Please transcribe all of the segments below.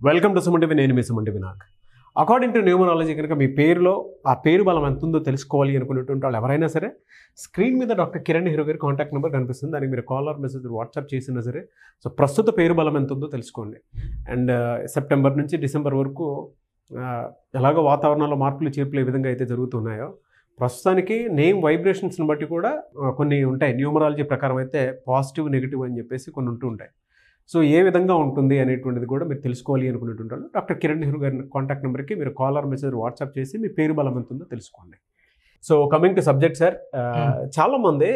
Welcome to Suman TV. నేను మీ Suman TV. నాకు according to numerology కనుక మీ పేరులో ఆ పేరు బలం ఎంత ఉందో తెలుసుకోవాలి అనుకునేటువంటి వాళ్ళు ఎవరైనా సరే స్క్రీన్ మీద డాక్టర్ కిరణ్ హీరో గారి కాంటాక్ట్ నెంబర్ కనిపిస్తుంది. దానికి మీరు కాల్ ఆర్ మెసేజ్ వాట్సాప్ చేసినా సరే సో ప్రస్తుత పేరు బలం ఎంత ఉందో తెలుసుకోండి. అండ్ సెప్టెంబర్ నుంచి డిసెంబర్ వరకు ఎలాగో వాతావరణంలో మార్పులు చేర్పులు ఏ విధంగా అయితే జరుగుతున్నాయో ప్రస్తుతానికి నేమ్ వైబ్రేషన్స్ని బట్టి కూడా కొన్ని ఉంటాయి. న్యూమరాలజీ ప్రకారం అయితే పాజిటివ్ నెగిటివ్ అని చెప్పేసి కొన్ని ఉంటూ ఉంటాయి. సో ఏ విధంగా ఉంటుంది అనేటువంటిది కూడా మీరు తెలుసుకోవాలి అనుకునేటువంటి వాళ్ళు డాక్టర్ కిరణ్ నెహ్రూ గారి కాంటాక్ట్ నెంబర్కి మీరు కాల్ ఆర్ మెసేజ్ వాట్సాప్ చేసి మీ పేరు బలం ఎంత ఉందో తెలుసుకోండి. So coming to subject sir, చాలామంది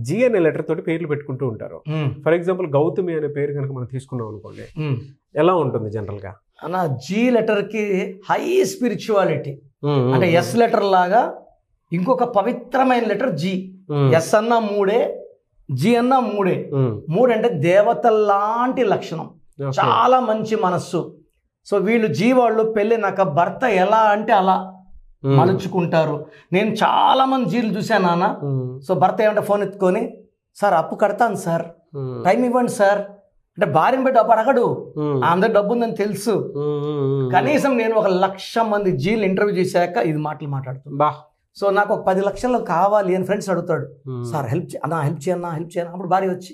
జీ అనే లెటర్ తోటి పేర్లు పెట్టుకుంటూ ఉంటారు. ఫర్ ఎగ్జాంపుల్ గౌతమి అనే పేరు కనుక మనం తీసుకున్నాం అనుకోండి, ఎలా ఉంటుంది జనరల్గా? అన్న జీ లెటర్కి హై స్పిరిచువాలిటీ, అంటే ఎస్ లెటర్ లాగా ఇంకొక పవిత్రమైన లెటర్ జీ. ఎస్ అన్న మూడే, జీ అన్న మూడే. మూడు అంటే దేవతల్లాంటి లక్షణం, చాలా మంచి మనస్సు. సో వీళ్ళు జీ వాళ్ళు పెళ్ళినాక భర్త ఎలా అంటే అలా మలుచుకుంటారు. నేను చాలా మంది జీలు చూశాను నాన్న. సో భర్త ఏమంటే ఫోన్ ఎత్తుకొని, సార్ అప్పు కడతాను సార్, టైం ఇవ్వండి సార్ అంటే భార్యను పెట్టి డబ్బు అడగడు, అందరు డబ్బు ఉందని తెలుసు. కనీసం నేను 1,00,000 మంది జీలు ఇంటర్వ్యూ చేశాక ఇది మాటలు మాట్లాడుతున్నా. సో నాకు ఒక 10 లక్షలు కావాలి అని ఫ్రెండ్స్ అడుగుతాడు, సార్ హెల్ప్ అన్నా, హెల్ప్ చేయన్నా, హెల్ప్ చేయన్నా. అప్పుడు భార్య వచ్చి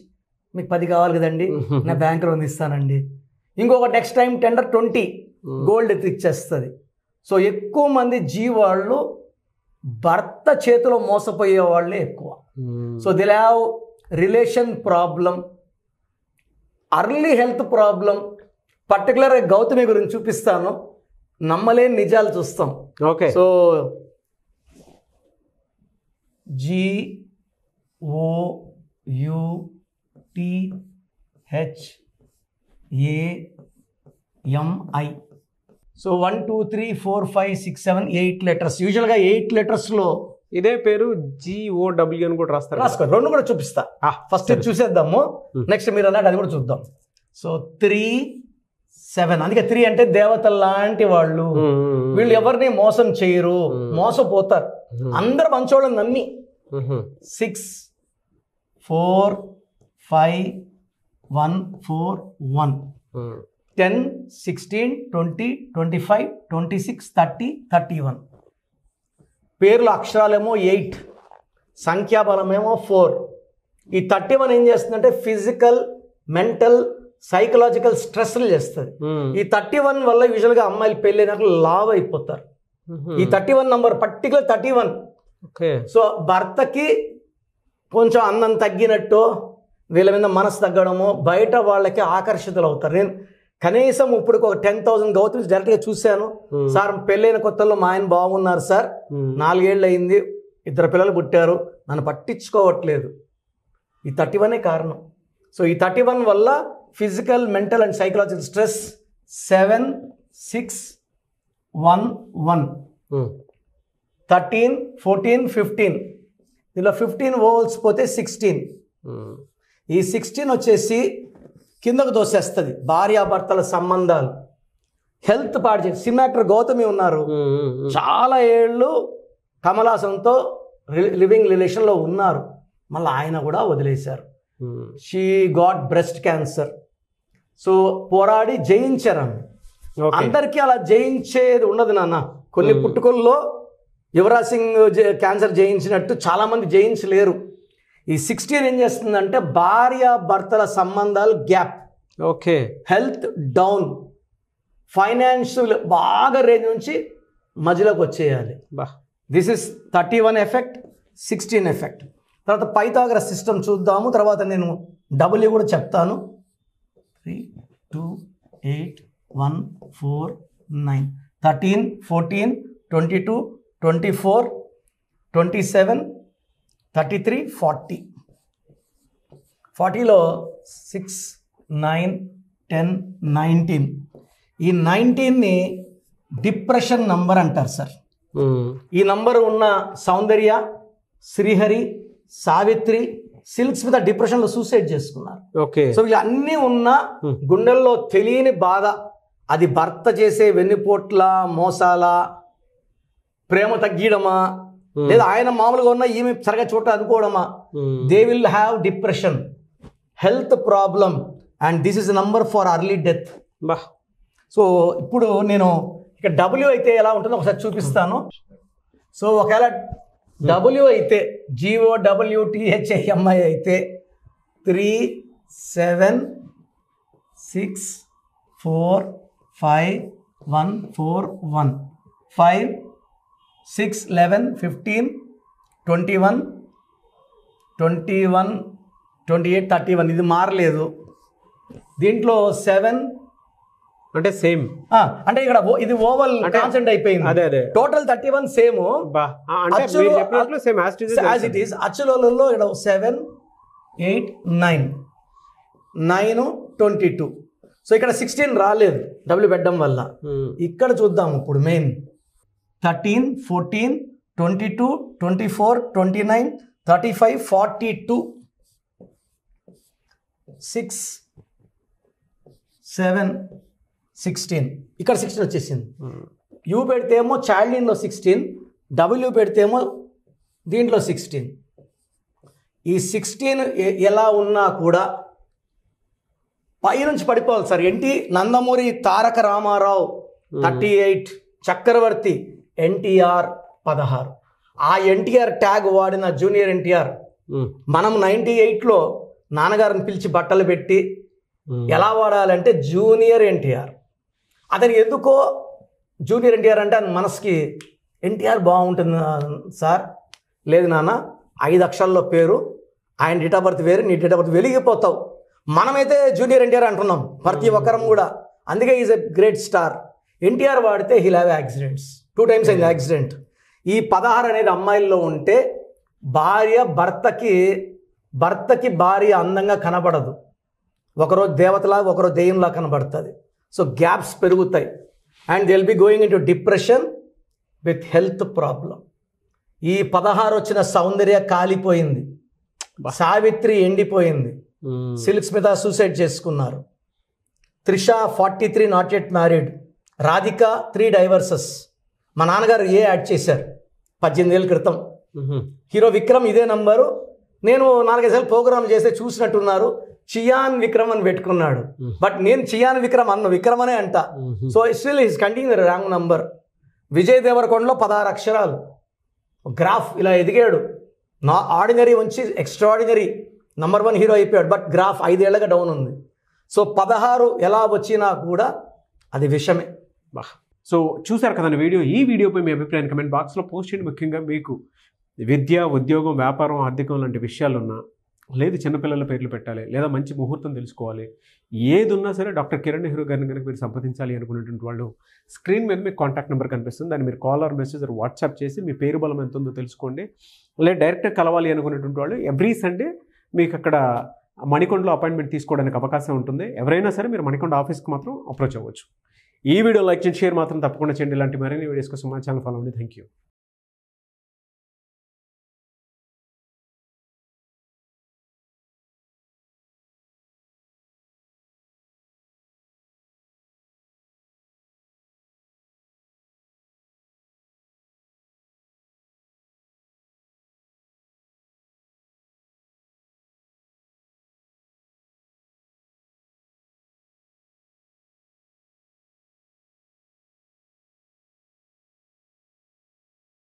మీకు 10 కావాలి కదండి, నా బ్యాంకులో ఇస్తానండి. ఇంకొక నెక్స్ట్ టైం టెండర్ 20 గోల్డ్ ఇచ్చేస్తుంది. సో ఎక్కువ మంది జీ వాళ్ళు భర్త చేతిలో మోసపోయే వాళ్ళే ఎక్కువ. So they have relation problem, early health problem. పర్టికులర్గా గౌతమి గురించి చూపిస్తాను, నమ్మలేని నిజాలు చూస్తాం. Okay. So GOUTHAMI. So 1 2 3 4 5 6 7 8 letters. యూజువల్గా 8 లెటర్స్లో ఇదే పేరు GOW అని కూడా రాస్తారు. రాసుకో, రెండు కూడా చూపిస్తా. ఫస్ట్ చూసేద్దాము, నెక్స్ట్ మీరు అన్నట్టు అది కూడా చూద్దాం. సో 3 7, అందుకే 3 అంటే దేవతల లాంటి వాళ్ళు. వీళ్ళు ఎవరిని మోసం చేయరు, మోసపోతారు, అందరు మంచోళ్ళని నమ్మి. 6 4 5 1 4 1 10 16 20 25 26 30 31. పేర్లు అక్షరాలేమో 8, సంఖ్యాబలమేమో 4. ఈ 31 ఏం చేస్తుందంటే ఫిజికల్, మెంటల్, సైకలాజికల్ స్ట్రెస్లు చేస్తుంది. ఈ 31 వల్ల యూజువల్గా అమ్మాయిలు పెళ్ళైనాక లావ్ అయిపోతారు. ఈ 31 నంబర్ పర్టికులర్ 31. సో భర్తకి కొంచెం అందం తగ్గినట్టు, వీళ్ళ మీద మనసు తగ్గడము, బయట వాళ్ళకి ఆకర్షితులు అవుతారు. నేను కనీసం ఇప్పుడు ఒక 10,000 గౌతమ్స్ డైరెక్ట్గా చూశాను. సార్ పెళ్ళైన కొత్తలో మా ఆయన బాగున్నారు సార్, 4 ఏళ్ళు అయింది, 2 పిల్లలు పుట్టారు, నన్ను పట్టించుకోవట్లేదు. ఈ 31 కారణం. సో ఈ 31 వల్ల physical, mental and psychological stress. 7 6 1 1 13 14 15. దీనిలో 15 ఓవల్స్ పోతే 16. ఈ 16 వచ్చేసి కిందకు దోసేస్తుంది భార్యాభర్తల సంబంధాలు, హెల్త్ పాడు చేసి. సినిమా యాక్టర్ గౌతమి ఉన్నారు, చాలా ఏళ్ళు కమలాసంతో లివింగ్ రిలేషన్లో ఉన్నారు, మళ్ళీ ఆయన కూడా వదిలేశారు. She got breast cancer. So పోరాడి జయించారు ఆమె. అందరికీ అలా జయించేది ఉండదు నాన్న. కొన్ని పుట్టుకల్లో యువరాజ్ సింగ్ క్యాన్సర్ జయించినట్టు చాలామంది జయించలేరు. ఈ 16 ఏం చేస్తుందంటే భార్య భర్తల సంబంధాలు gap, okay, health down, financial బాగా రేంజ్ నుంచి మధ్యలోకి వచ్చేయాలి. This is 31 effect, 16 effect. తర్వాత పైథాగరస్ సిస్టమ్ చూద్దాము, తర్వాత నేను డబ్ల్యూ కూడా చెప్తాను. 3 2 8 1 4 9 13 14 22 24 27 33 40. 40లో 6 9 10 19. ఈ 19ని డిప్రెషన్ నంబర్ అంటారు సార్. ఈ నంబర్ ఉన్న సౌందర్య, శ్రీహరి, సావిత్రి, సిల్క్స్ మీద డిప్రెషన్లో సూసైడ్ చేసుకున్నారు. ఓకే. సో ఇలా అన్నీ ఉన్న గుండెల్లో తెలియని బాధ, అది భర్త చేసే వెన్నుపోట్ల, మోసాల, ప్రేమ తగ్గడమా, లేదా ఆయన మామూలుగా ఉన్న ఈమె సరిగా చోట అనుకోవడమా, they will have depression, health problem, and this is number for early death. So ఇప్పుడు నేను ఇక డబ్ల్యూ అయితే ఎలా ఉంటుందో ఒకసారి చూపిస్తాను. సో ఒకవేళ డబ్ల్యూ అయితే GOWTHIMI అయితే 3 7 6 4 5 1 4 1 5 6 11 15 21 21 28 31 ఇది మారలేదు. దీంట్లో 7 అంటే సేమ్ అంటే ఇక్కడ ఇది ఓవల్ కాన్సెంట్ అయిపోయింది. అదే total 31 same as it is. అచ్చులలో ఇక్కడ 7 8 9 9 22. సో ఇక్కడ 16 రాలేదు డబ్ల్యూ పెట్టడం వల్ల. ఇక్కడ చూద్దాం ఇప్పుడు మెయిన్ 13 14 22 24 29 35 42 6 7 16 ఇక్కడ 16 వచ్చేసింది. యూ పెడితేమో చైల్డ్లో 16, డబ్ల్యూ పెడితేమో దీంట్లో 16. ఈ 16 ఎలా ఉన్నా కూడా పైనుంచి పడిపోవాలి సార్. నందమూరి తారక రామారావు 38, చక్రవర్తి NTR 16. ఆ NTR ట్యాగ్ వాడిన జూనియర్ NTR. మనం 98లో నాన్నగారిని పిలిచి బట్టలు పెట్టి ఎలా వాడాలంటే జూనియర్ NTR. అతను ఎందుకో జూనియర్ NTR అంటే మనసుకి NTR బాగుంటుంది సార్. లేదు నాన్న, 5 అక్షరాల్లో పేరు, ఆయన డేట్ ఆఫ్ బర్త్ వేరు, నీ డేట్ ఆఫ్ బర్త్ వెలిగిపోతావు. మనమైతే జూనియర్ NTR అంటున్నాం ప్రతి ఒక్కరం కూడా. అందుకే is a great star. NTR వాడితే హీల్ హ్యావ్ యాక్సిడెంట్స్. 2 times అయింది యాక్సిడెంట్. ఈ 16 అనేది అమ్మాయిల్లో ఉంటే భర్తకి భార్య అందంగా కనబడదు. ఒకరోజు దేవతలా ఒకరోజు దెయ్యంలా కనబడుతుంది. సో గ్యాప్స్ పెరుగుతాయి and they will be going in to depression with health problem. ఈ 16 వచ్చిన సౌందర్య కాలిపోయింది, సావిత్రి ఎండిపోయింది, సిల్క్ స్మిత సూసైడ్ చేసుకున్నారు, Trisha 43 not yet married, Radhika 3 divorces. మా నాన్నగారు యాడ్ చేశారు 18 ఏళ్ళ క్రితం. హీరో విక్రమ్ ఇదే నంబరు. నేను 4-5 సార్లు ప్రోగ్రామ్ చేస్తే చూసినట్టున్నారు. చియాన్ విక్రమ్ అని పెట్టుకున్నాడు. బట్ నేను చియాన్ విక్రమ్ విక్రమ్ అనే అంట. So still is continue wrong number. Vijay దేవరకొండలో 16 అక్షరాలు. గ్రాఫ్ ఇలా ఎదిగాడు. ఆర్డినరీ నుంచి ఎక్స్ట్రాడినరీ నంబర్ 1 హీరో అయిపోయాడు. బట్ గ్రాఫ్ 5 ఏళ్ళగా డౌన్ ఉంది. సో 16 ఎలా వచ్చినా కూడా అది విషమే. సో చూసారు కదండి వీడియో. ఈ వీడియోపై మీ అభిప్రాయం కమెంట్ బాక్స్లో పోస్ట్ చేయండి. ముఖ్యంగా మీకు విద్య, ఉద్యోగం, వ్యాపారం, ఆర్థికం లాంటి విషయాలున్నా, లేదు చిన్నపిల్లల పేర్లు పెట్టాలి, లేదా మంచి ముహూర్తం తెలుసుకోవాలి, ఏది ఉన్నా సరే డాక్టర్ కిరణ్ నెహ్రూ గారిని కనుక మీరు సంప్రదించాలి అనుకునేటువంటి వాళ్ళు స్క్రీన్ మీద మీకు కాంటాక్ట్ నెంబర్ కనిపిస్తుంది. దాన్ని మీరు call or message or WhatsApp చేసి మీ పేరు బలం ఎంత ఉందో తెలుసుకోండి. లేదా డైరెక్ట్గా కలవాలి అనుకునేటువంటి వాళ్ళు ఎవ్రీ సండే మీకు అక్కడ మణికొండలో అపాయింట్మెంట్ తీసుకోవడానికి అవకాశం ఉంటుంది. ఎవరైనా సరే మీరు మణికొండ ఆఫీస్కి మాత్రం అప్రోచ్ అవ్వచ్చు. ఈ వీడియో లైక్ చేయండి, షేర్ మాత్రం తప్పకుండా చేయండి. ఇలాంటి మరిన్ని వీడియోస్ కోసం మా ఛానల్ ఫాలో అవ్వండి. Thank you.